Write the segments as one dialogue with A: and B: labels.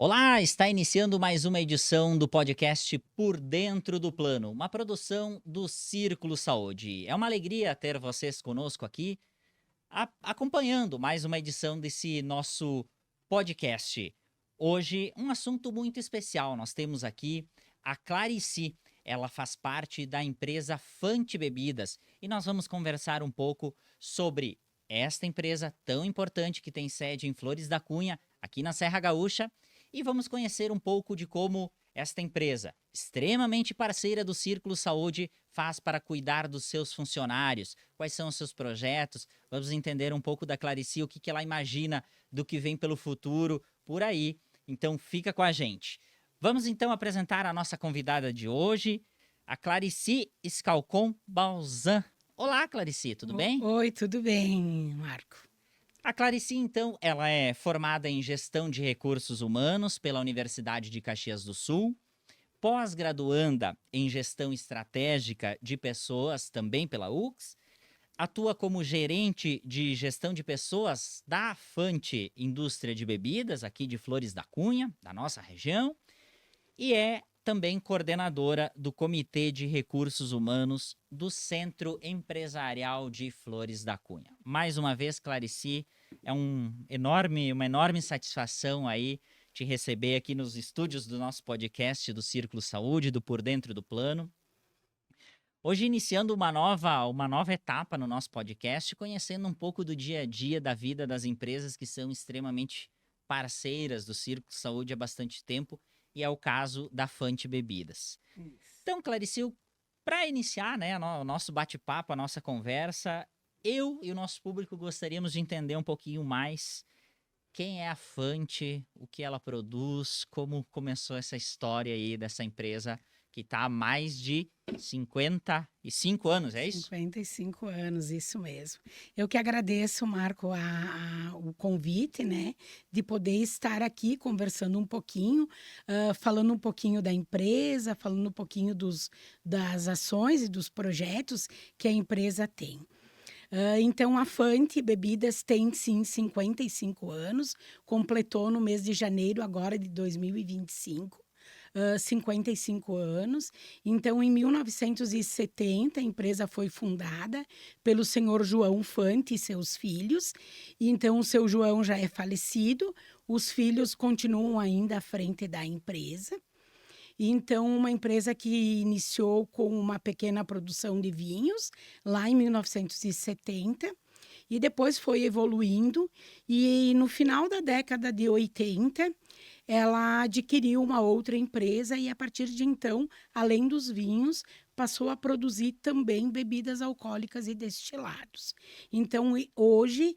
A: Olá, está iniciando mais uma edição do podcast Por Dentro do Plano, uma produção do Círculo Saúde. É uma alegria ter vocês conosco aqui, acompanhando mais uma edição desse nosso podcast. Hoje, um assunto muito especial. Nós temos aqui a Clarici. Ela faz parte da empresa Fante Bebidas e nós vamos conversar um pouco sobre esta empresa tão importante que tem sede em Flores da Cunha, aqui na Serra Gaúcha, e vamos conhecer um pouco de como esta empresa, extremamente parceira do Círculo Saúde, faz para cuidar dos seus funcionários, quais são os seus projetos. Vamos entender um pouco da Clarici, o que ela imagina do que vem pelo futuro por aí. Então fica com a gente. Vamos então apresentar a nossa convidada de hoje, a Clarici Scalcon Balzan. Olá, Clarici, tudo bem?
B: Oi, tudo bem, Marco?
A: A Clarici, então, ela é formada em Gestão de Recursos Humanos pela Universidade de Caxias do Sul, pós-graduanda em Gestão Estratégica de Pessoas, também pela UX, atua como gerente de gestão de pessoas da Fante Indústria de Bebidas, aqui de Flores da Cunha, da nossa região, e é também coordenadora do Comitê de Recursos Humanos do Centro Empresarial de Flores da Cunha. Mais uma vez, Clarici, é uma enorme satisfação aí te receber aqui nos estúdios do nosso podcast do Círculo Saúde, do Por Dentro do Plano. Hoje iniciando uma nova etapa no nosso podcast, conhecendo um pouco do dia a dia da vida das empresas que são extremamente parceiras do Círculo Saúde há bastante tempo, e é o caso da Fante Bebidas.
B: Isso.
A: Então, Clarice, para iniciar, né, o nosso bate-papo, a nossa conversa, eu e o nosso público gostaríamos de entender um pouquinho mais quem é a Fante, o que ela produz, como começou essa história aí dessa empresa que está há mais de 55 anos, é isso?
B: 55 anos, isso mesmo. Eu que agradeço, Marco, o convite, né, de poder estar aqui conversando um pouquinho, falando um pouquinho da empresa, falando um pouquinho das ações e dos projetos que a empresa tem. Então, a Fante Bebidas tem, sim, 55 anos, completou no mês de janeiro agora de 2025. 55 anos. Então, em 1970, a empresa foi fundada pelo senhor João Fante e seus filhos. E então, o seu João já é falecido, os filhos continuam ainda à frente da empresa. E então, uma empresa que iniciou com uma pequena produção de vinhos, lá em 1970, e depois foi evoluindo, e no final da década de 80, ela adquiriu uma outra empresa e, a partir de então, além dos vinhos, passou a produzir também bebidas alcoólicas e destilados. Então, hoje,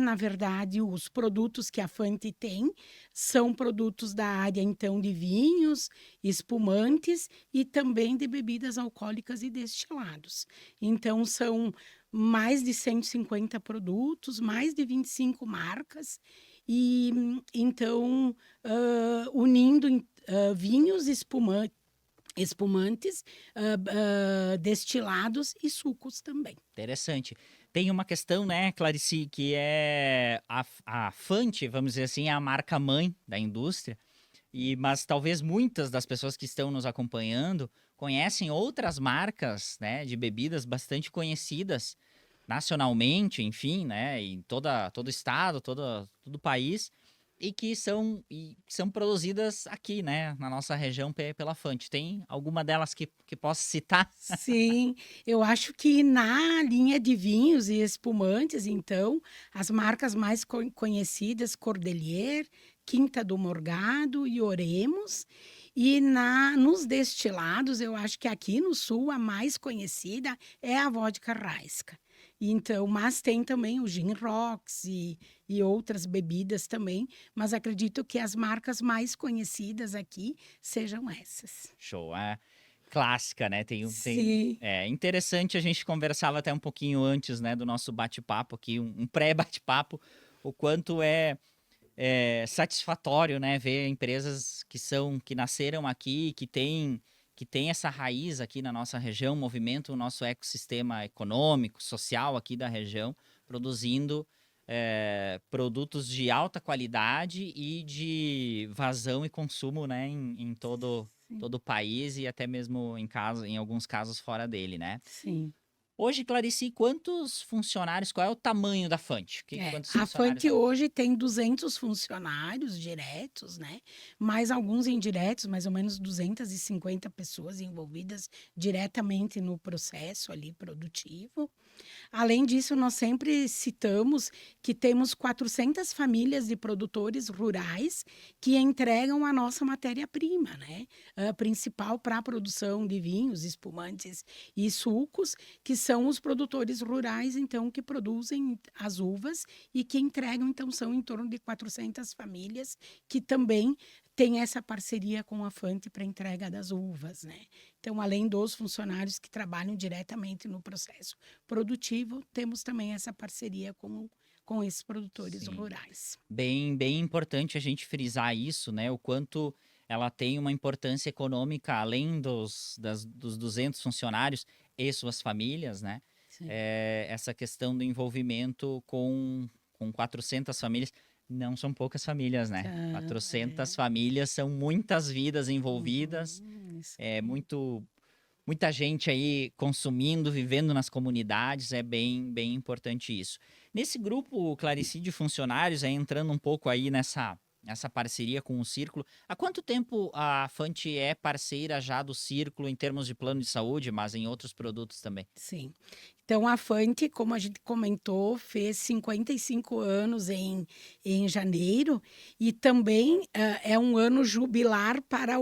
B: na verdade, os produtos que a Fante tem são produtos da área, então, de vinhos, espumantes e também de bebidas alcoólicas e destilados. Então, são mais de 150 produtos, mais de 25 marcas, e então, unindo vinhos, espumantes, destilados e sucos também.
A: Interessante. Tem uma questão, né, Clarice, que é a Fante, vamos dizer assim, é a marca mãe da indústria, mas talvez muitas das pessoas que estão nos acompanhando conhecem outras marcas, né, de bebidas bastante conhecidas nacionalmente, enfim, né, em todo estado, todo o país, e que são produzidas aqui, né, na nossa região pela Fante. Tem alguma delas que possa citar?
B: Sim, eu acho que na linha de vinhos e espumantes, então, as marcas mais conhecidas, Cordelier, Quinta do Morgado e Oremos. E nos destilados, eu acho que aqui no sul a mais conhecida é a vodka Raiska. Então, mas tem também o gin rocks e outras bebidas também, mas acredito que as marcas mais conhecidas aqui sejam essas.
A: Show, é clássica, né?
B: Sim.
A: É interessante, a gente conversava até um pouquinho antes, né, do nosso bate-papo aqui, um pré-bate-papo, o quanto é satisfatório, né, ver empresas que nasceram aqui, que tem essa raiz aqui na nossa região, movimentam o nosso ecossistema econômico, social aqui da região, produzindo produtos de alta qualidade e de vazão e consumo, né, em todo o país e até mesmo em alguns casos fora dele, né?
B: Sim.
A: Hoje, Clarice, quantos funcionários, qual é o tamanho da Fante? Quantos
B: A
A: funcionários
B: Fante
A: ela tem?
B: hoje tem 200 funcionários diretos, né? Mais alguns indiretos, mais ou menos 250 pessoas envolvidas diretamente no processo ali produtivo. Além disso, nós sempre citamos que temos 400 famílias de produtores rurais que entregam a nossa matéria-prima, né? Principal para a produção de vinhos, espumantes e sucos, que são os produtores rurais, então, que produzem as uvas e que entregam, então, são em torno de 400 famílias que também têm essa parceria com a Fante para entrega das uvas, né? Então, além dos funcionários que trabalham diretamente no processo produtivo, temos também essa parceria com esses produtores
A: Sim.
B: rurais.
A: Bem importante a gente frisar isso, né? O quanto ela tem uma importância econômica, além dos 200 funcionários e suas famílias, né?
B: Sim.
A: Essa questão do envolvimento com 400 famílias, não são poucas famílias, né?
B: Então,
A: 400 famílias são muitas vidas envolvidas,
B: isso
A: é
B: aí.
A: muita gente aí consumindo, vivendo nas comunidades, é bem importante isso. Nesse grupo, Clarice, de funcionários, aí entrando um pouco aí nessa parceria com o Círculo, há quanto tempo a Fante é parceira já do Círculo em termos de plano de saúde, mas em outros produtos também?
B: Sim. Então, a Fante, como a gente comentou, fez 55 anos em janeiro e também é um ano jubilar para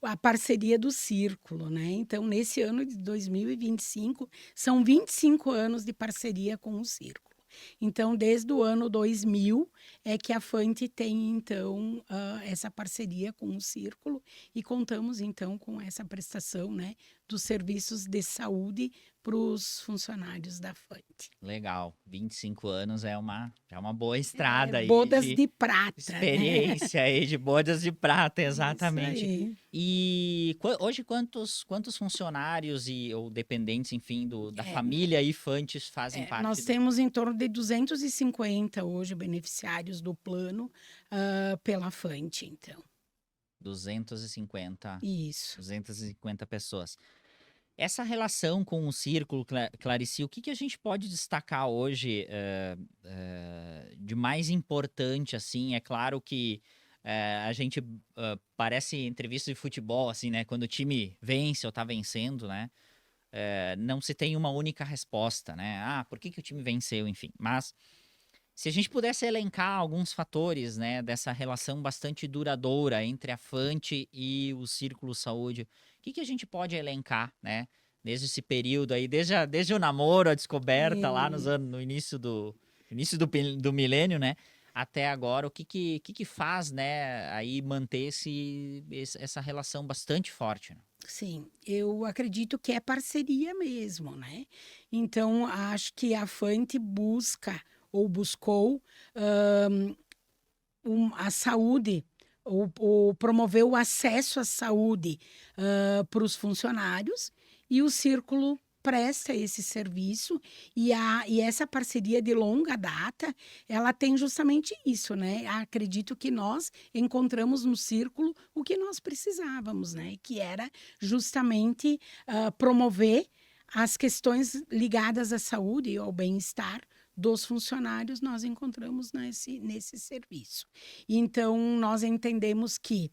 B: a parceria do Círculo, né? Então, nesse ano de 2025, são 25 anos de parceria com o Círculo. Então, desde o ano 2000 é que a Fante tem, então, essa parceria com o Círculo e contamos, então, com essa prestação, né, dos serviços de saúde para os funcionários da Fante.
A: Legal, 25 anos é uma boa estrada aí
B: Bodas
A: de
B: de prata, né?
A: experiência aí de bodas de prata,
B: Isso
A: exatamente.
B: aí.
A: E hoje quantos funcionários ou dependentes, enfim, da
B: É,
A: família Ifantes fazem parte
B: nós
A: do
B: temos em torno de 250 hoje beneficiários do plano pela Fante, então.
A: 250,
B: Isso.
A: 250 pessoas. Essa relação com o círculo, Clarice, o que a gente pode destacar hoje de mais importante, assim? É claro que a gente parece entrevista de futebol, assim, né? Quando o time vence ou tá vencendo, né? Não se tem uma única resposta, né? Ah, por que o time venceu, enfim. Mas se a gente pudesse elencar alguns fatores, né, dessa relação bastante duradoura entre a Fante e o Círculo Saúde, o que a gente pode elencar, né? Desde esse período aí, desde o namoro, a descoberta lá
B: E,
A: no início do milênio, né? Até agora, o que faz, né, aí manter essa relação bastante forte, né?
B: sim, eu acredito que é parceria mesmo, né? Então, acho que a Fante busca ou buscou a saúde, ou promover o acesso à saúde para os funcionários, e o Círculo presta esse serviço e essa parceria de longa data, ela tem justamente isso, né? Acredito que nós encontramos no Círculo o que nós precisávamos, né? Que era justamente promover as questões ligadas à saúde e ao bem-estar dos funcionários, nós encontramos nesse serviço. Então, nós entendemos que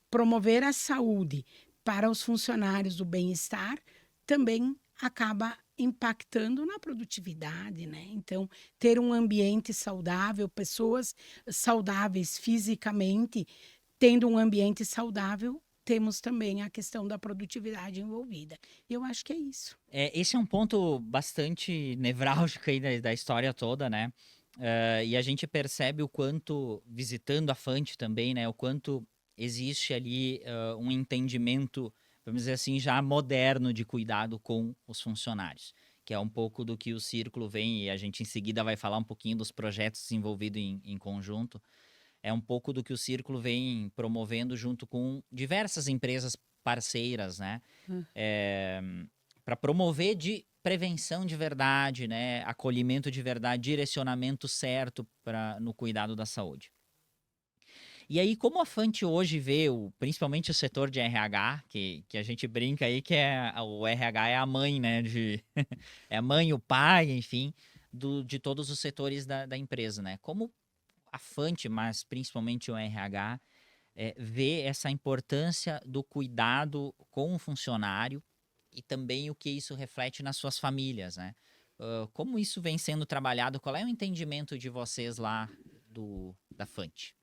B: promover a saúde para os funcionários, o bem-estar, também acaba impactando na produtividade, né? Então, ter um ambiente saudável, pessoas saudáveis fisicamente, tendo um ambiente saudável, temos também a questão da produtividade envolvida. E eu acho que é isso.
A: Esse é um ponto bastante nevrálgico aí da história toda, né? E a gente percebe o quanto, visitando a Fante também, né? O quanto existe ali um entendimento, vamos dizer assim, já moderno de cuidado com os funcionários. Que é um pouco do que o Círculo vem, e a gente em seguida vai falar um pouquinho dos projetos desenvolvidos em conjunto. É um pouco do que o Círculo vem promovendo junto com diversas empresas parceiras, né? para promover de prevenção de verdade, né? Acolhimento de verdade, direcionamento certo no cuidado da saúde. E aí, como a Fante hoje vê, principalmente o setor de RH, que a gente brinca aí que o RH é a mãe, né? É a mãe, o pai, enfim, de todos os setores da empresa, né? Como a Fante, mas principalmente o RH, vê essa importância do cuidado com o funcionário e também o que isso reflete nas suas famílias, né? Como isso vem sendo trabalhado? Qual é o entendimento de vocês lá da Fante?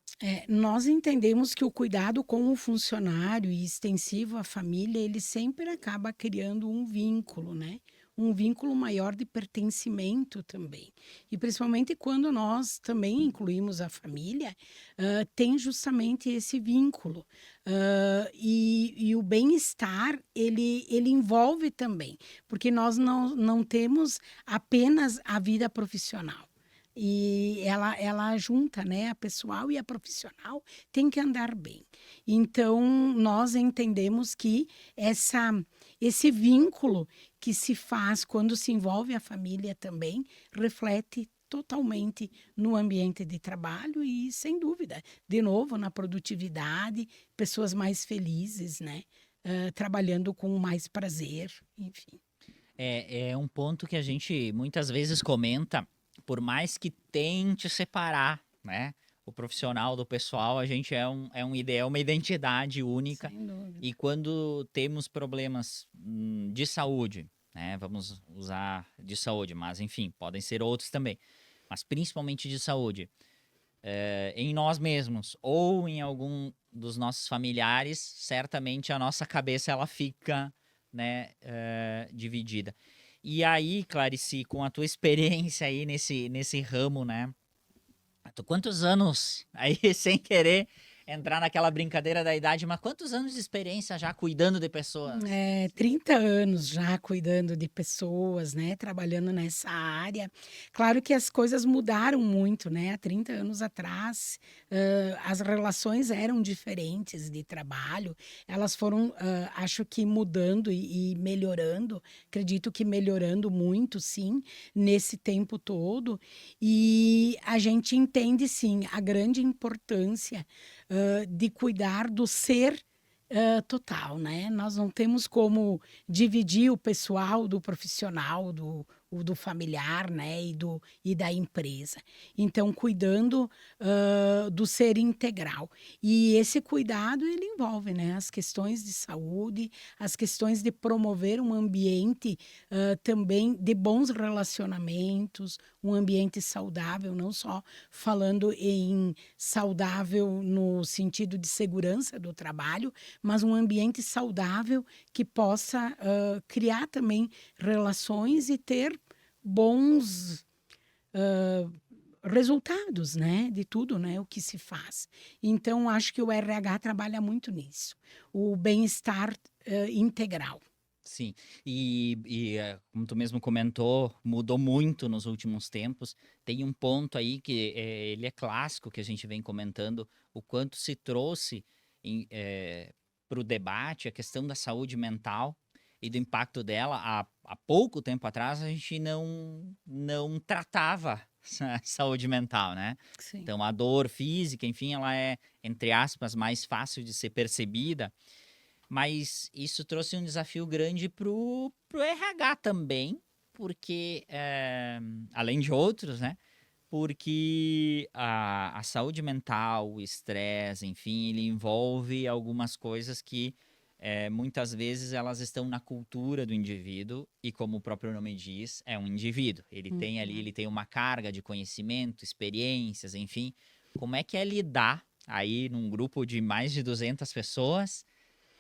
B: Nós entendemos que o cuidado com o funcionário e extensivo à família, ele sempre acaba criando um vínculo, né? Um vínculo maior de pertencimento também. E principalmente quando nós também incluímos a família, tem justamente esse vínculo. E o bem-estar, ele envolve também, porque nós não temos apenas a vida profissional. E ela junta, né? A pessoal e a profissional tem que andar bem. Então, nós entendemos que esse vínculo que se faz quando se envolve a família também reflete totalmente no ambiente de trabalho e, sem dúvida, de novo, na produtividade, pessoas mais felizes, né? Trabalhando com mais prazer, enfim.
A: É um ponto que a gente muitas vezes comenta, por mais que tente separar, né, o profissional do pessoal, a gente é um ideal, uma identidade única.
B: Sem dúvida.
A: E quando temos problemas de saúde, né, vamos usar de saúde, mas enfim, podem ser outros também, mas principalmente de saúde, em nós mesmos ou em algum dos nossos familiares, certamente a nossa cabeça ela fica, né, dividida. E aí, Clarice, com a tua experiência aí nesse ramo, né? Quantos anos aí, sem querer entrar naquela brincadeira da idade, mas quantos anos de experiência já cuidando de pessoas?
B: 30 anos já cuidando de pessoas, né, trabalhando nessa área. Claro que as coisas mudaram muito, né? Há 30 anos atrás, as relações eram diferentes de trabalho, elas foram, acho que mudando e melhorando, acredito que melhorando muito, sim, nesse tempo todo. E a gente entende, sim, a grande importância, de cuidar do ser total, né? Nós não temos como dividir o pessoal do profissional, do familiar, né? E da empresa. Então, cuidando do ser integral. E esse cuidado, ele envolve, né? As questões de saúde, as questões de promover um ambiente também de bons relacionamentos, um ambiente saudável, não só falando em saudável no sentido de segurança do trabalho, mas um ambiente saudável que possa criar também relações e ter bons resultados, né, de tudo, né, o que se faz. Então, acho que o RH trabalha muito nisso, o bem-estar integral.
A: Sim, como tu mesmo comentou, mudou muito nos últimos tempos. Tem um ponto aí que ele é clássico, que a gente vem comentando, o quanto se trouxe para o debate a questão da saúde mental e do impacto dela. Há pouco tempo atrás, a gente não tratava a saúde mental, né?
B: Sim.
A: Então, a dor física, enfim, ela é, entre aspas, mais fácil de ser percebida, mas isso trouxe um desafio grande pro RH também, porque, além de outros, né? Porque a saúde mental, o estresse, enfim, ele envolve algumas coisas que muitas vezes elas estão na cultura do indivíduo e, como o próprio nome diz, é um indivíduo. Ele tem ali, ele tem uma carga de conhecimento, experiências, enfim. Como é que é lidar aí num grupo de mais de 200 pessoas,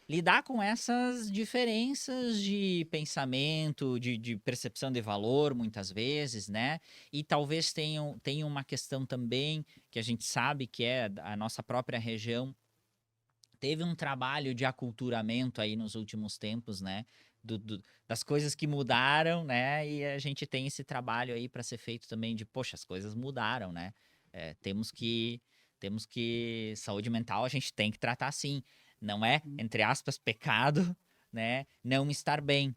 A: lidar com essas diferenças de pensamento, de percepção de valor, muitas vezes, né? E talvez tenha uma questão também que a gente sabe que é a nossa própria região. Teve um trabalho de aculturamento aí nos últimos tempos, né? Das coisas que mudaram, né? E a gente tem esse trabalho aí para ser feito também de, poxa, as coisas mudaram, né? Temos que saúde mental a gente tem que tratar assim. Não é, entre aspas, pecado, né? Não estar bem.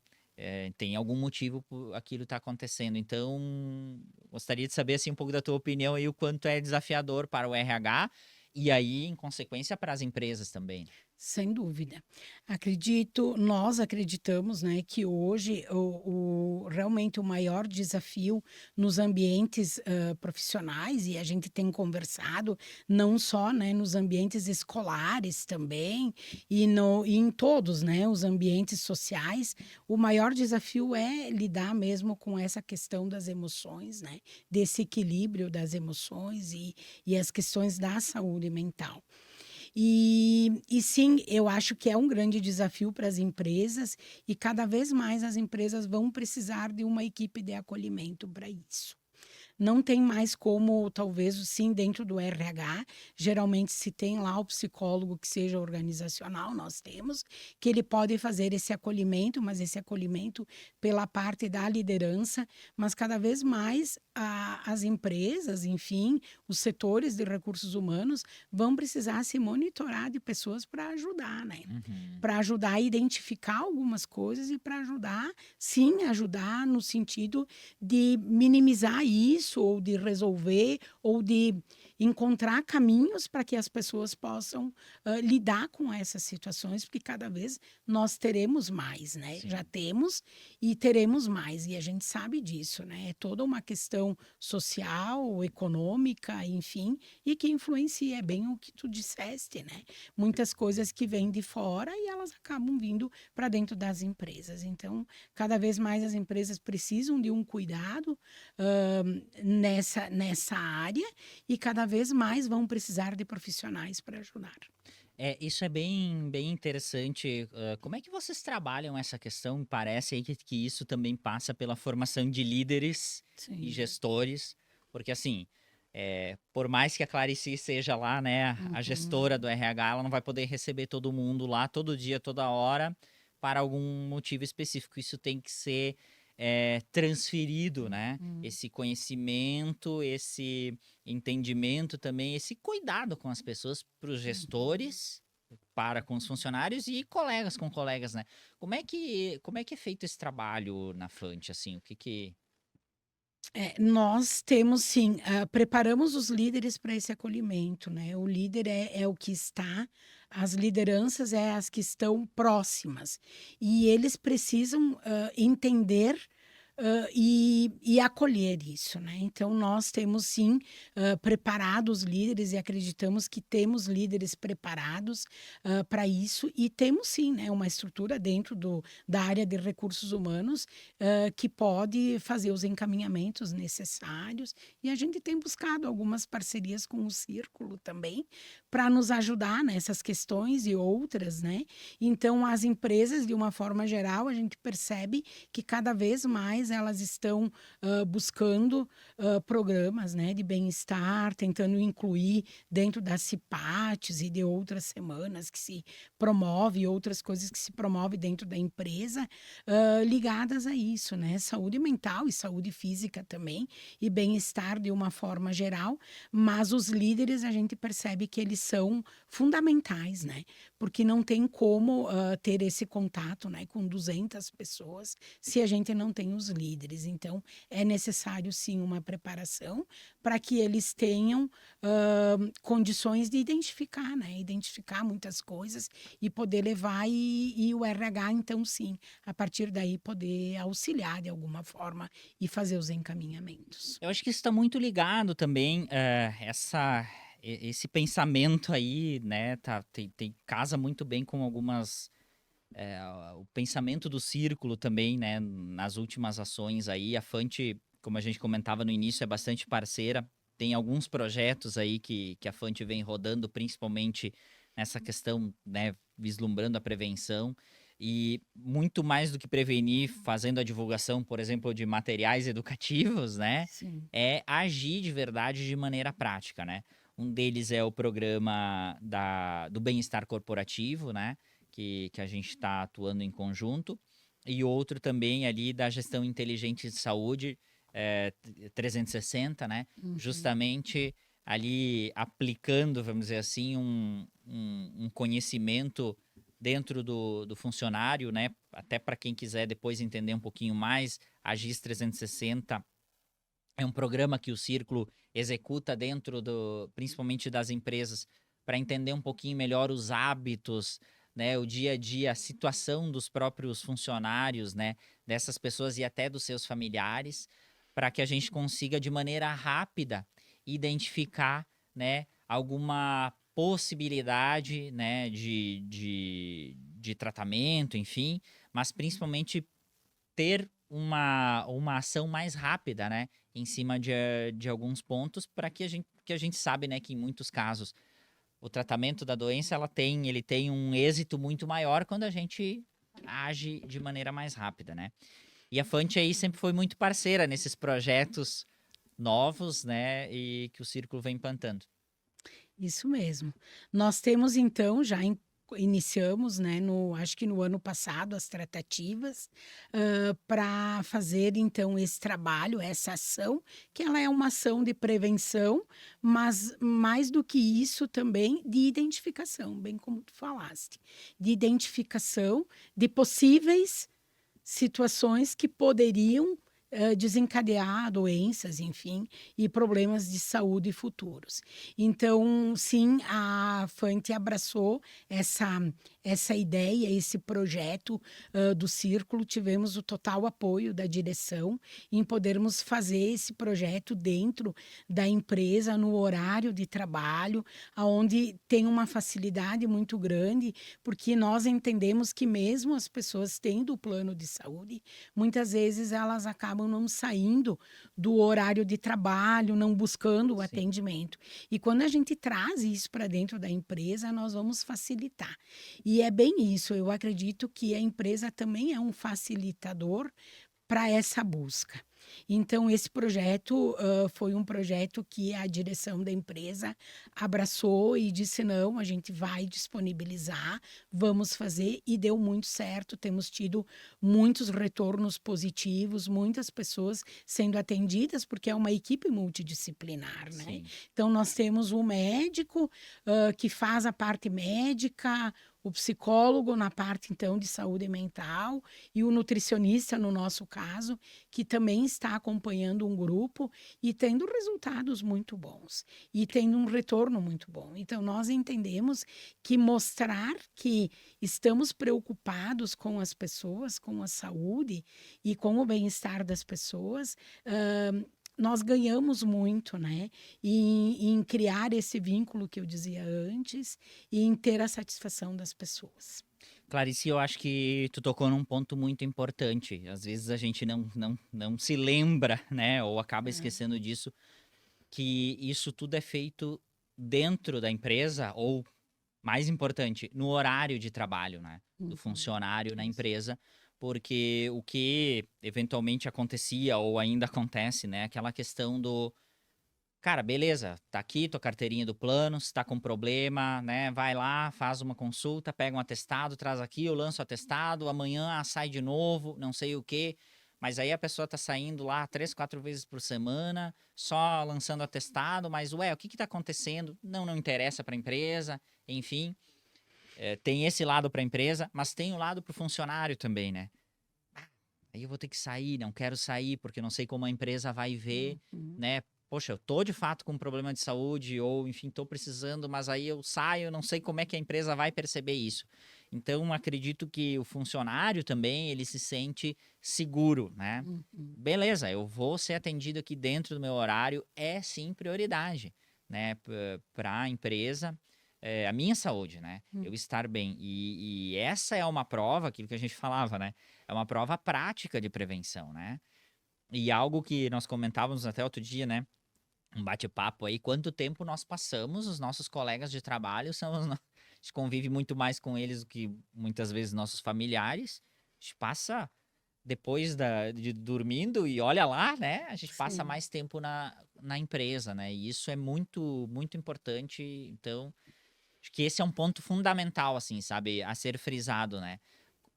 A: tem algum motivo por aquilo estar acontecendo. Então, gostaria de saber assim, um pouco da tua opinião aí, o quanto é desafiador para o RH e aí, em consequência, para as empresas também.
B: Sem dúvida. Nós acreditamos, né, que hoje realmente o maior desafio nos ambientes profissionais, e a gente tem conversado não só, né, nos ambientes escolares também, e em todos, né, os ambientes sociais, o maior desafio é lidar mesmo com essa questão das emoções, né, desse equilíbrio das emoções e as questões da saúde mental. E sim, eu acho que é um grande desafio para as empresas e cada vez mais as empresas vão precisar de uma equipe de acolhimento para isso. Não tem mais como, talvez, sim, dentro do RH, geralmente se tem lá o psicólogo que seja organizacional, nós temos, que ele pode fazer esse acolhimento, mas esse acolhimento pela parte da liderança, mas cada vez mais as empresas, enfim, os setores de recursos humanos vão precisar se monitorar de pessoas para ajudar, né?
A: Uhum.
B: Para ajudar a identificar algumas coisas e para ajudar, sim, ajudar no sentido de minimizar isso, ou de resolver, ou de encontrar caminhos para que as pessoas possam lidar com essas situações, porque cada vez nós teremos mais, né? Já
A: Sim.
B: temos e teremos mais, e a gente sabe disso, né? É toda uma questão social, econômica, enfim, e que influencia bem o que tu disseste, né? Muitas coisas que vêm de fora e elas acabam vindo para dentro das empresas. Então, cada vez mais as empresas precisam de um cuidado nessa área e cada vez mais vão precisar de profissionais para ajudar.
A: Isso é bem interessante. Como é que vocês trabalham essa questão? Parece aí que isso também passa pela formação de líderes e
B: Sim.
A: gestores, porque assim, por mais que a Clarice seja lá, né, a gestora
B: Uhum.
A: do RH, ela não vai poder receber todo mundo lá, todo dia, toda hora, para algum motivo específico. Isso tem que ser transferido, né?
B: Uhum.
A: Esse conhecimento, esse entendimento também, esse cuidado com as pessoas para os
B: Uhum.
A: gestores, para com os funcionários e colegas com colegas, né? Como é que é feito esse trabalho na Fante, assim? O que que...
B: Nós temos sim, preparamos os líderes para esse acolhimento, né? O líder é o que está, as lideranças é as que estão próximas. E eles precisam entender e acolher isso, né? Então, nós temos sim preparado os líderes e acreditamos que temos líderes preparados para isso, e temos sim, né, uma estrutura dentro da área de recursos humanos que pode fazer os encaminhamentos necessários, e a gente tem buscado algumas parcerias com o Círculo também para nos ajudar nessas questões e outras, né? Então, as empresas, de uma forma geral, a gente percebe que cada vez mais elas estão buscando programas, né, de bem-estar, tentando incluir dentro das CIPATs e de outras semanas que se promove, outras coisas que se promove dentro da empresa, ligadas a isso, né? Saúde mental e saúde física também, e bem-estar de uma forma geral, mas os líderes a gente percebe que eles são fundamentais, né? Porque não tem como ter esse contato, né, com 200 pessoas se a gente não tem os líderes. Então, é necessário sim uma preparação para que eles tenham condições de identificar, né? Identificar muitas coisas e poder levar, e o RH, então, sim, a partir daí poder auxiliar de alguma forma e fazer os encaminhamentos.
A: Eu acho que isso está muito ligado também, esse pensamento aí, né, casa muito bem com algumas, o pensamento do Círculo também, né, nas últimas ações aí. A Fante, como a gente comentava no início, é bastante parceira. Tem alguns projetos aí que a Fante vem rodando, principalmente nessa questão, né, vislumbrando a prevenção. E muito mais do que prevenir, fazendo a divulgação, por exemplo, de materiais educativos, né?
B: Sim.
A: É agir de verdade de maneira prática, né? Um deles é o programa do bem-estar corporativo, né? Que a gente está atuando em conjunto. E outro também ali da gestão inteligente de saúde, 360, né?
B: Uhum.
A: Justamente ali aplicando, vamos dizer assim, um conhecimento dentro do funcionário, né? Até para quem quiser depois entender um pouquinho mais, a GIS 360 é um programa que o Círculo executa dentro principalmente das empresas, para entender um pouquinho melhor os hábitos, né, o dia a dia, a situação dos próprios funcionários, né, dessas pessoas e até dos seus familiares, para que a gente consiga de maneira rápida identificar, né, alguma possibilidade, né, de tratamento, enfim, mas principalmente ter uma ação mais rápida, né, em cima de alguns pontos, para que a gente sabe, né, que em muitos casos o tratamento da doença ele tem um êxito muito maior quando a gente age de maneira mais rápida, né? E a Fante aí sempre foi muito parceira nesses projetos novos, né, e que o Círculo vem implantando.
B: Isso mesmo. Nós temos então iniciamos, né, acho que no ano passado as tratativas para fazer então esse trabalho, essa ação, que ela é uma ação de prevenção, mas mais do que isso também de identificação, bem como tu falaste, de identificação de possíveis situações que poderiam desencadear doenças, enfim, e problemas de saúde futuros. Então, sim, a Fante abraçou essa ideia, esse projeto do Círculo. Tivemos o total apoio da direção em podermos fazer esse projeto dentro da empresa, no horário de trabalho, onde tem uma facilidade muito grande, porque nós entendemos que mesmo as pessoas tendo o plano de saúde, muitas vezes elas acabam não saindo do horário de trabalho, não buscando o
A: Sim.
B: atendimento. E quando a gente traz isso para dentro da empresa, nós vamos facilitar. E é bem isso, eu acredito que a empresa também é um facilitador para essa busca. Então, esse projeto foi um projeto que a direção da empresa abraçou e disse: não, a gente vai disponibilizar, vamos fazer, e deu muito certo. Temos tido muitos retornos positivos, muitas pessoas sendo atendidas, porque é uma equipe multidisciplinar, né?
A: Sim.
B: Então, nós temos o médico que faz a parte médica, o psicólogo na parte, então, de saúde mental e o nutricionista, no nosso caso, que também está acompanhando um grupo e tendo resultados muito bons e tendo um retorno muito bom. Então, nós entendemos que mostrar que estamos preocupados com as pessoas, com a saúde e com o bem-estar das pessoas, nós ganhamos muito, né? Em criar esse vínculo que eu dizia antes e em ter a satisfação das pessoas.
A: Clarice, eu acho que tu tocou num ponto muito importante. Às vezes a gente não se lembra, né, ou acaba
B: É.
A: esquecendo disso, que isso tudo é feito dentro da empresa, ou, mais importante, no horário de trabalho, né, do
B: Uhum.
A: funcionário na
B: Isso.
A: empresa, porque o que eventualmente acontecia ou ainda acontece, né, aquela questão do cara, beleza, tá aqui tua carteirinha do plano, se tá com problema, né, vai lá, faz uma consulta, pega um atestado, traz aqui, eu lanço o atestado, amanhã sai de novo, não sei o quê. Mas aí a pessoa tá saindo lá 3, 4 vezes por semana, só lançando atestado, mas ué, o que que tá acontecendo? Não interessa pra empresa, enfim. Tem esse lado pra empresa, mas tem o lado pro funcionário também, né? Aí eu vou ter que sair, não quero sair, porque não sei como a empresa vai ver,
B: Uhum.
A: né? Poxa, eu tô de fato com um problema de saúde, ou enfim, tô precisando, mas aí eu saio, não sei como é que a empresa vai perceber isso. Então, acredito que o funcionário também, ele se sente seguro, né?
B: Uhum.
A: Beleza, eu vou ser atendido aqui dentro do meu horário, é sim prioridade, né? Para a empresa, a minha saúde, né?
B: Uhum.
A: Eu estar bem. E essa é uma prova, aquilo que a gente falava, né? É uma prova prática de prevenção, né? E algo que nós comentávamos até outro dia, né? Um bate-papo aí, quanto tempo nós passamos, os nossos colegas de trabalho a gente convive muito mais com eles do que muitas vezes nossos familiares. A gente passa depois de dormindo e olha lá, né? A gente passa
B: Sim.
A: mais tempo na empresa, né? E isso é muito, muito importante. Então, acho que esse é um ponto fundamental, assim, sabe? A ser frisado, né?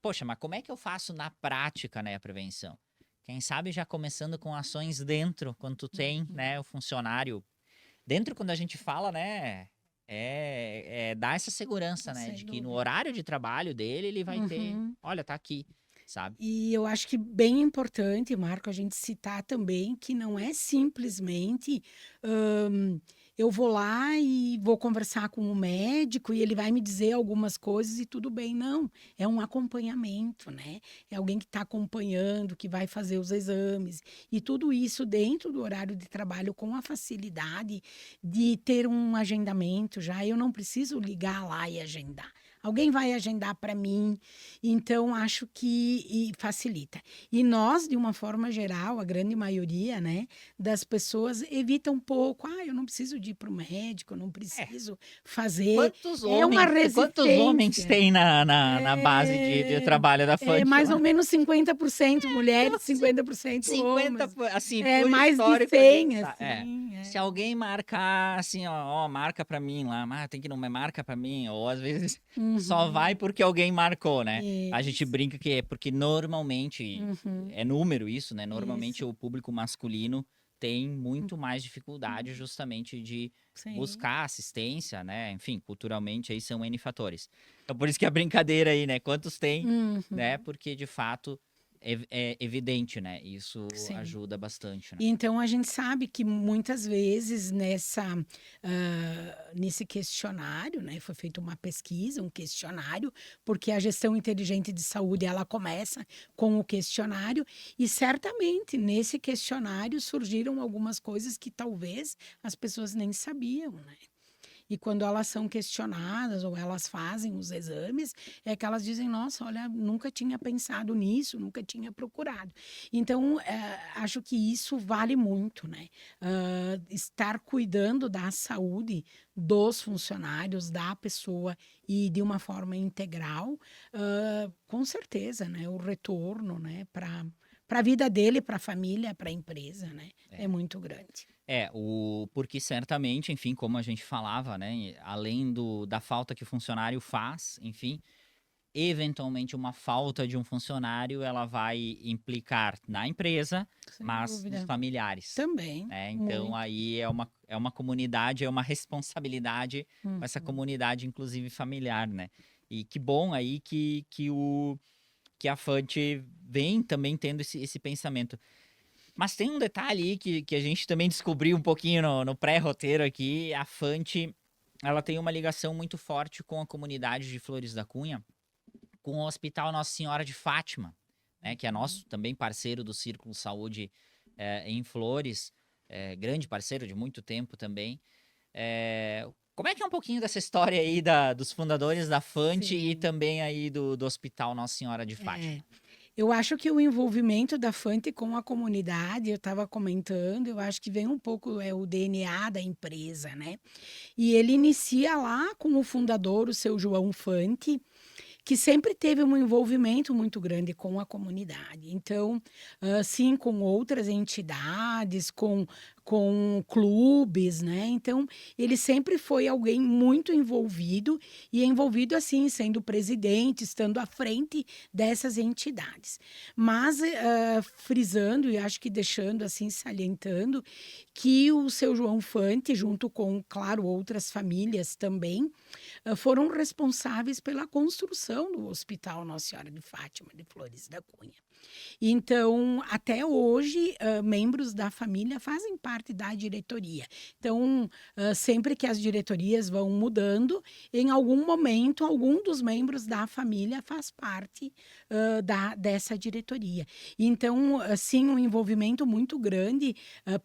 A: Poxa, mas como é que eu faço na prática, né, a prevenção? Quem sabe já começando com ações dentro, quando tu tem,
B: Uhum.
A: né, o funcionário. Dentro, quando a gente fala, né, Dá essa segurança, né?
B: Sem
A: De que no
B: dúvida.
A: horário de trabalho dele, ele vai ter,
B: Uhum.
A: olha, tá aqui, sabe?
B: E eu acho que bem importante, Marco, a gente citar também que não é simplesmente hum, eu vou lá e vou conversar com o médico e ele vai me dizer algumas coisas e tudo bem. Não, é um acompanhamento, né? É alguém que está acompanhando, que vai fazer os exames e tudo isso dentro do horário de trabalho com a facilidade de ter um agendamento já. Eu não preciso ligar lá e agendar. Alguém vai agendar para mim, então, acho que facilita. E nós, de uma forma geral, a grande maioria, né, das pessoas evita um pouco. Ah, eu não preciso de ir para o médico, eu não
A: É.
B: preciso fazer.
A: Quantos
B: É uma
A: homens, quantos homens
B: resistência.
A: tem na base de
B: É,
A: trabalho da
B: é
A: Fante
B: mais ou
A: lá?
B: menos 50% mulheres,
A: Assim,
B: 50%
A: 50,
B: homens.
A: assim,
B: É
A: por
B: mais de
A: histórico a gente
B: 100,
A: sabe.
B: assim.
A: Se alguém marcar, assim, ó, marca pra mim lá, tem que não, mas marca pra mim, ou às vezes só vai
B: Uhum,
A: porque alguém marcou, né? A gente
B: isso.
A: brinca que é porque normalmente,
B: Uhum,
A: é número isso, né? Normalmente
B: isso.
A: o público masculino tem muito mais dificuldade justamente de
B: Sim,
A: buscar assistência, né? Enfim, culturalmente aí são N fatores. Então por isso que a brincadeira aí, né? Quantos tem, né?
B: uhum,
A: Porque de fato é evidente, né? Isso
B: sim.
A: ajuda bastante, né?
B: E então a gente sabe que muitas vezes nesse questionário, né, foi feita uma pesquisa, um questionário, porque a gestão inteligente de saúde ela começa com o questionário e certamente nesse questionário surgiram algumas coisas que talvez as pessoas nem sabiam, né? E quando elas são questionadas ou elas fazem os exames, é que elas dizem: Nossa, olha, nunca tinha pensado nisso, nunca tinha procurado. Então, acho que isso vale muito, né? Estar cuidando da saúde dos funcionários, da pessoa e de uma forma integral, com certeza, né? O retorno, né? Para a vida dele, para a família, para a empresa, né? É
A: É.
B: muito grande.
A: Porque certamente, enfim, como a gente falava, né, além da falta que o funcionário faz, enfim, eventualmente uma falta de um funcionário, ela vai implicar na empresa,
B: Sem
A: mas nos
B: dúvida.
A: familiares,
B: Também,
A: né? Então
B: muito.
A: aí é uma comunidade, é uma responsabilidade com essa
B: Uhum.
A: comunidade, inclusive familiar, né? E que bom aí que a Fante vem também tendo esse pensamento. Mas tem um detalhe aí que a gente também descobriu um pouquinho no pré-roteiro aqui. A Fante, ela tem uma ligação muito forte com a comunidade de Flores da Cunha, com o Hospital Nossa Senhora de Fátima, né, que é
B: Uhum.
A: nosso também parceiro do Círculo Saúde em Flores, grande parceiro de muito tempo também. Como é que é um pouquinho dessa história aí dos fundadores da Fante e
B: Sim.
A: também aí do Hospital Nossa Senhora de
B: É.
A: Fátima?
B: Eu acho que o envolvimento da Fante com a comunidade, eu estava comentando, eu acho que vem um pouco o DNA da empresa, né? E ele inicia lá com o fundador, o seu João Fante, que sempre teve um envolvimento muito grande com a comunidade. Então, assim, com outras entidades, com clubes, né? Então, ele sempre foi alguém muito envolvido e envolvido assim, sendo presidente, estando à frente dessas entidades. Mas frisando e acho que deixando assim salientando que o seu João Fante, junto com, claro, outras famílias também, foram responsáveis pela construção do Hospital Nossa Senhora de Fátima de Flores da Cunha. Então, até hoje, membros da família fazem parte da diretoria. Então, sempre que as diretorias vão mudando, em algum momento, algum dos membros da família faz parte dessa diretoria. Então, assim, um envolvimento muito grande,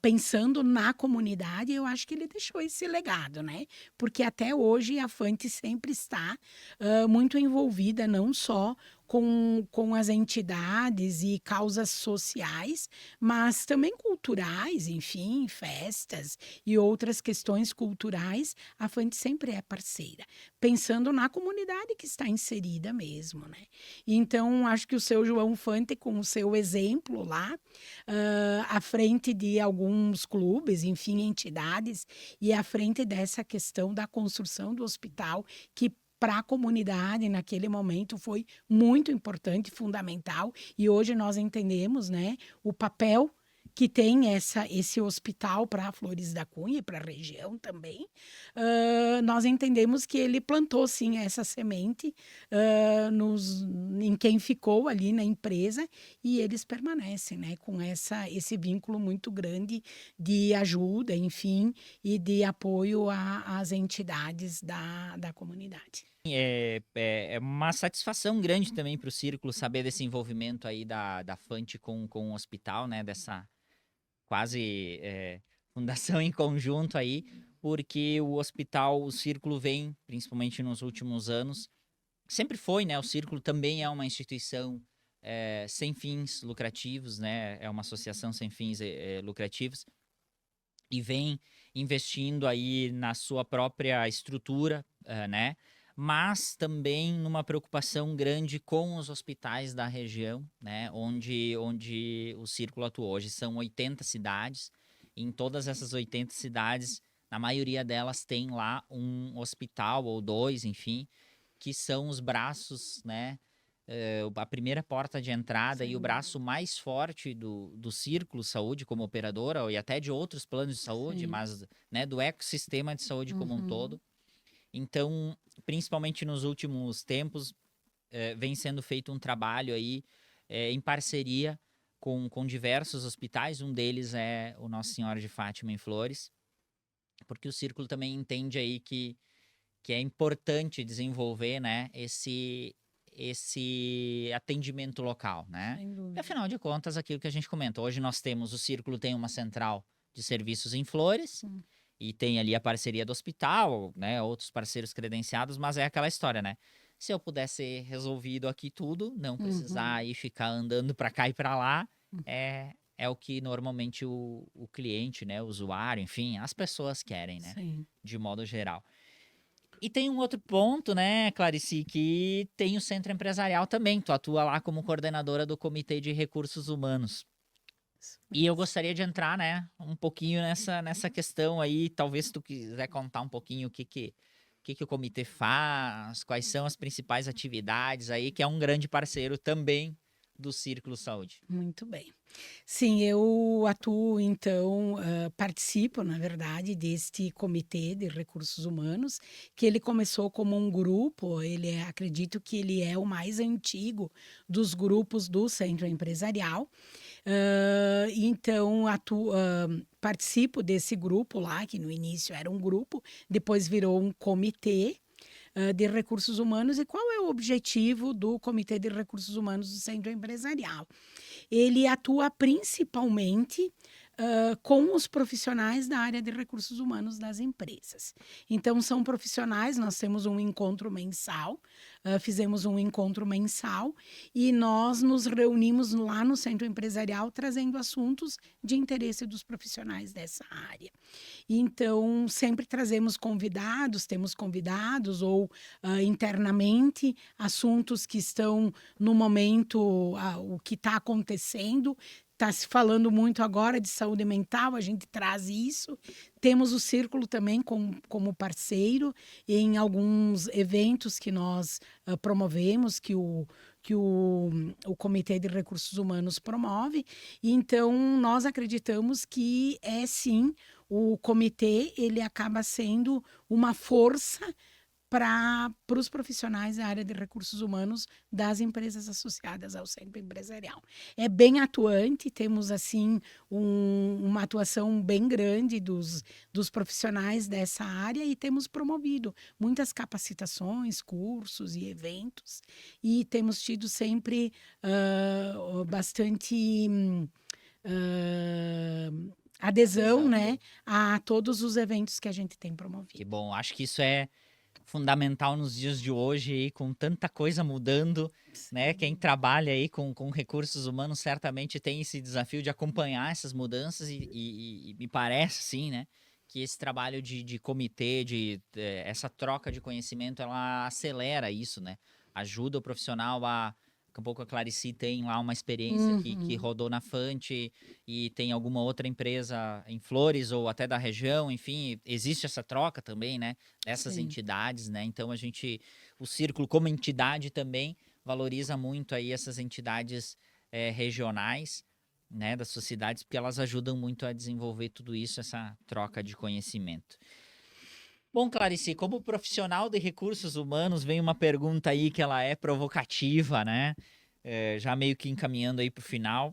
B: pensando na comunidade, eu acho que ele deixou esse legado, né? Porque até hoje a Fante sempre está muito envolvida, não só com as entidades e causas sociais, mas também culturais, enfim, festas e outras questões culturais, a Fante sempre é parceira, pensando na comunidade que está inserida mesmo, né? Então, acho que o seu João Fante, com o seu exemplo lá, à frente de alguns clubes, enfim, entidades, e à frente dessa questão da construção do hospital, que para a comunidade naquele momento foi muito importante, fundamental, e hoje nós entendemos, né, o papel que tem esse hospital para Flores da Cunha e para a região também, nós entendemos que ele plantou sim essa semente em quem ficou ali na empresa, e eles permanecem, né, com esse vínculo muito grande de ajuda, enfim, e de apoio às entidades da comunidade.
A: É uma satisfação grande também para o Círculo saber desse envolvimento aí da Fante com o hospital, né? Dessa quase fundação em conjunto aí, porque o hospital, o Círculo vem, principalmente nos últimos anos, sempre foi, né? O Círculo também é uma instituição sem fins lucrativos, né? É uma associação sem fins lucrativos e vem investindo aí na sua própria estrutura, né? Mas também numa preocupação grande com os hospitais da região, né? Onde o Círculo atua. Hoje são 80 cidades. Em todas essas 80 cidades, na maioria delas tem lá um hospital ou dois, enfim, que são os braços, né? A primeira porta de entrada e o
B: Sim.
A: braço mais forte do Círculo Saúde como operadora e até de outros planos de saúde,
B: Sim.
A: mas, né, do ecossistema de saúde como um
B: Uhum.
A: todo. Então, principalmente nos últimos tempos, vem sendo feito um trabalho aí em parceria com diversos hospitais. Um deles é o Nossa Senhora de Fátima em Flores, porque o Círculo também entende aí que é importante desenvolver, né, esse atendimento local, né?
B: Sem
A: E
B: dúvida.
A: afinal de contas, aquilo que a gente comenta, hoje nós temos, o Círculo tem uma central de serviços em Flores, e tem ali a parceria do hospital, né, outros parceiros credenciados, mas é aquela história, né? Se eu pudesse ser resolvido aqui tudo, não precisar aí ficar andando para cá e para lá, é o que normalmente o cliente, né, o usuário, enfim, as pessoas querem, né?
B: Sim.
A: De modo geral. E tem um outro ponto, né, Clarice, que tem o centro empresarial também. Tu atua lá como coordenadora do Comitê de Recursos Humanos. E eu gostaria de entrar, né, um pouquinho nessa questão aí. Talvez tu quiser contar um pouquinho o que o comitê faz, quais são as principais atividades aí, que é um grande parceiro também do Círculo Saúde.
B: Muito bem. Sim, eu atuo, então, participo, na verdade, deste Comitê de Recursos Humanos, que ele começou como um grupo, acredito que ele é o mais antigo dos grupos do Centro Empresarial. Então, participo desse grupo lá, que no início era um grupo, depois virou um comitê de recursos humanos. E qual é o objetivo do Comitê de Recursos Humanos do Centro Empresarial? Ele atua principalmente com os profissionais da área de recursos humanos das empresas. Então, são profissionais, nós temos um encontro mensal, fizemos um encontro mensal e nós nos reunimos lá no Centro Empresarial trazendo assuntos de interesse dos profissionais dessa área. Então, sempre trazemos convidados, temos convidados ou internamente assuntos que estão no momento, o que está acontecendo. Está se falando muito agora de saúde mental, a gente traz isso. Temos o Círculo também como parceiro em alguns eventos que nós promovemos, que o Comitê de Recursos Humanos promove. Então, nós acreditamos que sim, o comitê ele acaba sendo uma força para os profissionais da área de recursos humanos das empresas associadas ao centro empresarial. É bem atuante, temos assim uma atuação bem grande dos profissionais dessa área e temos promovido muitas capacitações, cursos e eventos e temos tido sempre bastante adesão, né, a todos os eventos que a gente tem promovido.
A: Que bom, acho que isso é fundamental nos dias de hoje, aí, com tanta coisa mudando, né? Quem trabalha aí com recursos humanos certamente tem esse desafio de acompanhar essas mudanças e me parece, sim, né? Que esse trabalho de comitê, essa troca de conhecimento, ela acelera isso, né? Ajuda o profissional a... Daqui a pouco a Clarice tem lá uma experiência que rodou na Fante e tem alguma outra empresa em Flores ou até da região, enfim, existe essa troca também, né? Dessas
B: Sim.
A: entidades, né? Então o Círculo como entidade também valoriza muito aí essas entidades regionais né, das sociedades, porque elas ajudam muito a desenvolver tudo isso, essa troca de conhecimento. Bom, Clarice, como profissional de recursos humanos, vem uma pergunta aí que ela é provocativa, né? Já meio que encaminhando aí para o final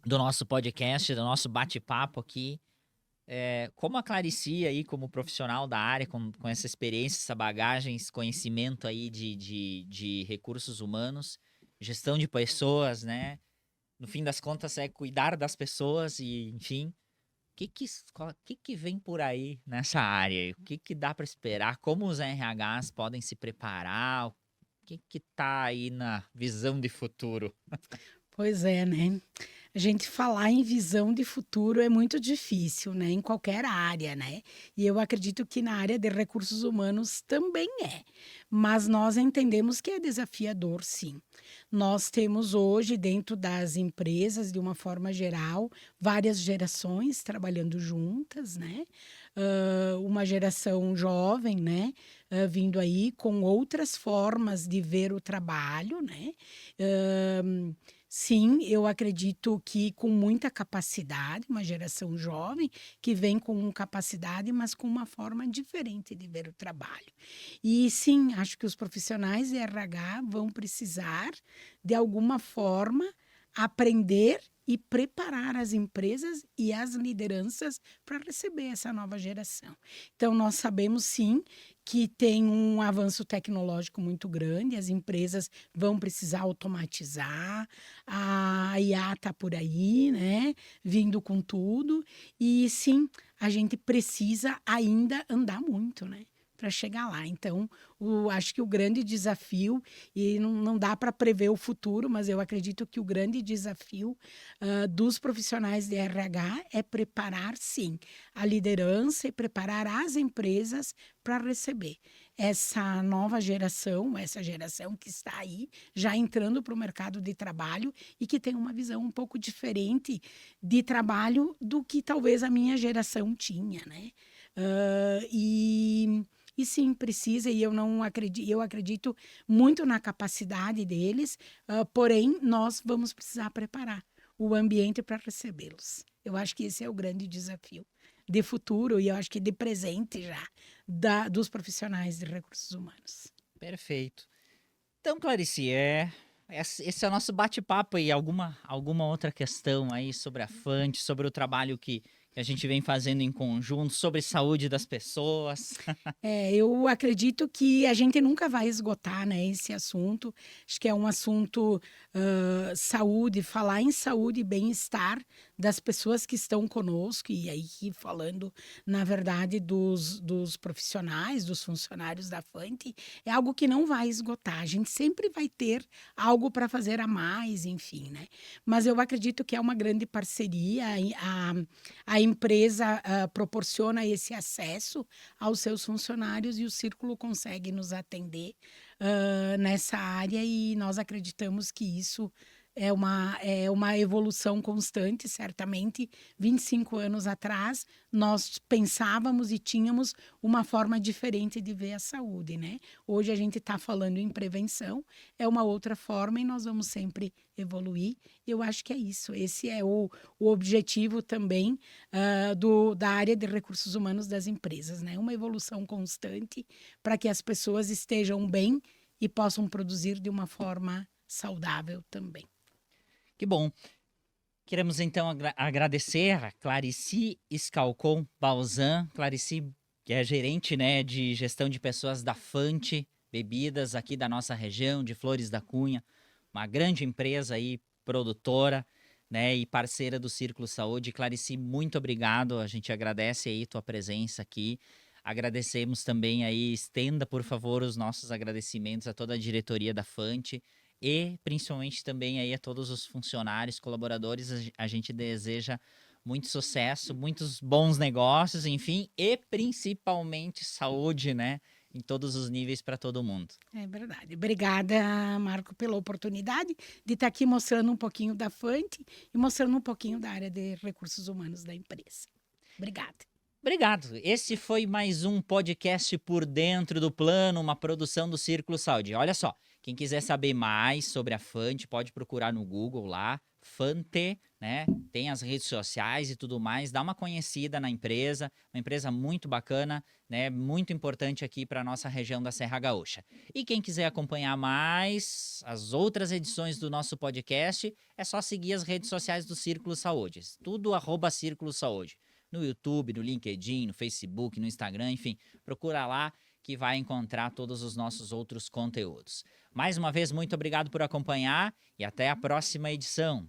A: do nosso podcast, do nosso bate-papo aqui. Como a Clarice aí, como profissional da área, com essa experiência, essa bagagem, esse conhecimento aí de recursos humanos, gestão de pessoas, né? No fim das contas, é cuidar das pessoas e, enfim, o que vem por aí nessa área? O que dá para esperar? Como os RHs podem se preparar? O que tá aí na visão de futuro?
B: Pois é, né? A gente falar em visão de futuro é muito difícil, né? Em qualquer área, né? E eu acredito que na área de recursos humanos também é. Mas nós entendemos que é desafiador, sim. Nós temos hoje, dentro das empresas, de uma forma geral, várias gerações trabalhando juntas, né? Uma geração jovem, né? Vindo aí com outras formas de ver o trabalho, né? Ahn, Sim, eu acredito que com muita capacidade, uma geração jovem que vem com capacidade, mas com uma forma diferente de ver o trabalho. E sim, acho que os profissionais de RH vão precisar, de alguma forma, aprender e preparar as empresas e as lideranças para receber essa nova geração. Então, nós sabemos sim que tem um avanço tecnológico muito grande, as empresas vão precisar automatizar, a IA está por aí, né? Vindo com tudo. E sim, a gente precisa ainda andar muito, né? Para chegar lá. Então, acho que o grande desafio, e não dá para prever o futuro, mas eu acredito que o grande desafio dos profissionais de RH é preparar, sim, a liderança e preparar as empresas para receber essa nova geração, essa geração que está aí, já entrando para o mercado de trabalho e que tem uma visão um pouco diferente de trabalho do que talvez a minha geração tinha, né? Ah, e sim, precisa, e eu não acredito, eu acredito muito na capacidade deles, porém, nós vamos precisar preparar o ambiente para recebê-los. Eu acho que esse é o grande desafio de futuro e eu acho que de presente já dos profissionais de recursos humanos.
A: Perfeito. Então, Clarice, esse é o nosso bate-papo aí. Alguma outra questão aí sobre a Fante, sobre o trabalho que a gente vem fazendo em conjunto, sobre saúde das pessoas?
B: Eu acredito que a gente nunca vai esgotar, né, esse assunto. Acho que é um assunto saúde, falar em saúde e bem-estar das pessoas que estão conosco, e aí falando, na verdade, dos profissionais, dos funcionários da Fante, é algo que não vai esgotar. A gente sempre vai ter algo para fazer a mais, enfim, né? Mas eu acredito que é uma grande parceria, a empresa proporciona esse acesso aos seus funcionários e o Círculo consegue nos atender nessa área e nós acreditamos que isso é uma evolução constante, certamente. 25 anos atrás, nós pensávamos e tínhamos uma forma diferente de ver a saúde, né? Hoje a gente está falando em prevenção, é uma outra forma e nós vamos sempre evoluir. Eu acho que é isso. Esse é o objetivo também da área de recursos humanos das empresas, né? Uma evolução constante para que as pessoas estejam bem e possam produzir de uma forma saudável também.
A: Que bom. Queremos então agradecer a Clarice Scalcon Balzan. Clarice, que é gerente, né, de gestão de pessoas da Fante Bebidas aqui da nossa região, de Flores da Cunha, uma grande empresa aí, produtora, né, e parceira do Círculo Saúde. Clarice, muito obrigado. A gente agradece aí tua presença aqui. Agradecemos também aí, estenda, por favor, os nossos agradecimentos a toda a diretoria da Fante e principalmente também aí a todos os funcionários, colaboradores. A gente deseja muito sucesso, muitos bons negócios, enfim, e principalmente saúde, né, em todos os níveis para todo mundo.
B: É verdade. Obrigada, Marco, pela oportunidade de estar aqui mostrando um pouquinho da Fante e mostrando um pouquinho da área de recursos humanos da empresa. Obrigada.
A: Obrigado. Esse foi mais um podcast Por Dentro do Plano, uma produção do Círculo Saúde. Olha só, quem quiser saber mais sobre a Fante, pode procurar no Google lá, Fante né? Tem as redes sociais e tudo mais, dá uma conhecida na empresa, uma empresa muito bacana, né? Muito importante aqui para nossa região da Serra Gaúcha. E quem quiser acompanhar mais as outras edições do nosso podcast, é só seguir as redes sociais do Círculo Saúde, tudo @Círculo Saúde. No YouTube, no LinkedIn, no Facebook, no Instagram, enfim, procura lá que vai encontrar todos os nossos outros conteúdos. Mais uma vez, muito obrigado por acompanhar e até a próxima edição.